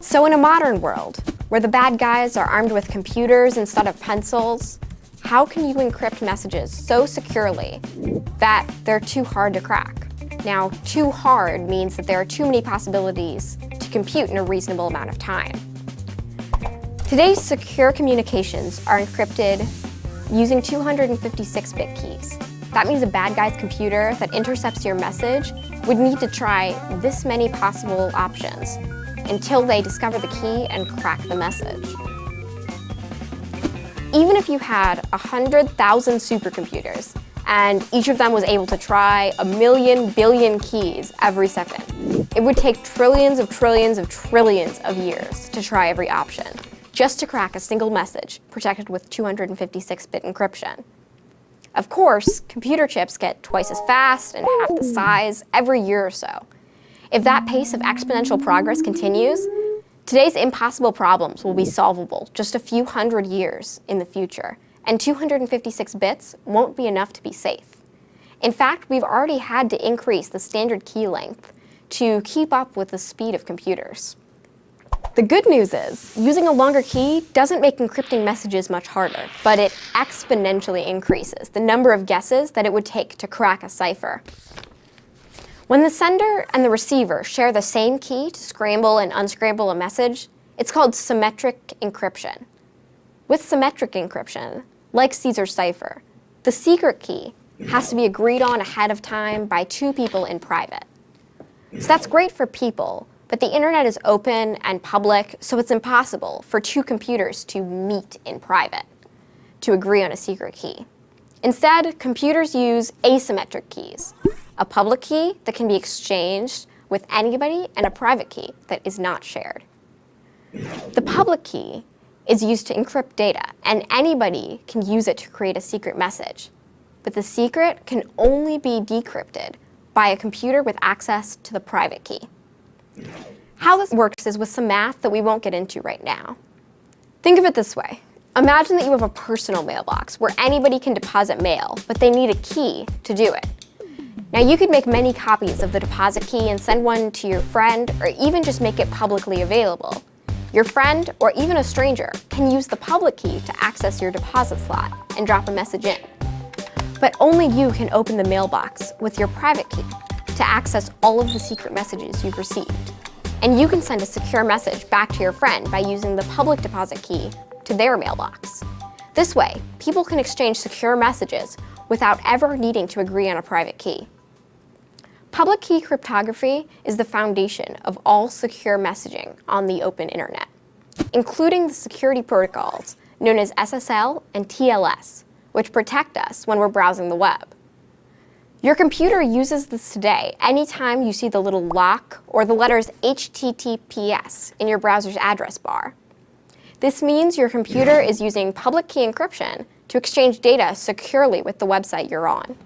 So in a modern world, where the bad guys are armed with computers instead of pencils, how can you encrypt messages so securely that they're too hard to crack? Now, too hard means that there are too many possibilities to compute in a reasonable amount of time. Today's secure communications are encrypted using 256-bit keys. That means a bad guy's computer that intercepts your message would need to try this many possible options until they discover the key and crack the message. Even if you had 100,000 supercomputers and each of them was able to try 1,000,000 billion keys every second, it would take trillions of trillions of trillions of years to try every option, just to crack a single message protected with 256-bit encryption. Of course, computer chips get twice as fast and half the size every year or so. If that pace of exponential progress continues, today's impossible problems will be solvable just a few hundred years in the future, and 256 bits won't be enough to be safe. In fact, we've already had to increase the standard key length to keep up with the speed of computers. The good news is, using a longer key doesn't make encrypting messages much harder, but it exponentially increases the number of guesses that it would take to crack a cipher. When the sender and the receiver share the same key to scramble and unscramble a message, it's called symmetric encryption. With symmetric encryption, like Caesar's cipher, the secret key has to be agreed on ahead of time by two people in private. So that's great for people, but the internet is open and public, so it's impossible for two computers to meet in private to agree on a secret key. Instead, computers use asymmetric keys, a public key that can be exchanged with anybody and a private key that is not shared. The public key is used to encrypt data, and anybody can use it to create a secret message. But the secret can only be decrypted by a computer with access to the private key. How this works is with some math that we won't get into right now. Think of it this way. Imagine that you have a personal mailbox where anybody can deposit mail, but they need a key to do it. Now, you could make many copies of the deposit key and send one to your friend, or even just make it publicly available. Your friend, or even a stranger, can use the public key to access your deposit slot and drop a message in. But only you can open the mailbox with your private key to access all of the secret messages you've received. And you can send a secure message back to your friend by using the public deposit key to their mailbox. This way, people can exchange secure messages without ever needing to agree on a private key. Public key cryptography is the foundation of all secure messaging on the open internet, including the security protocols known as SSL and TLS, which protect us when we're browsing the web. Your computer uses this today anytime you see the little lock or the letters HTTPS in your browser's address bar. This means your computer is using public key encryption to exchange data securely with the website you're on.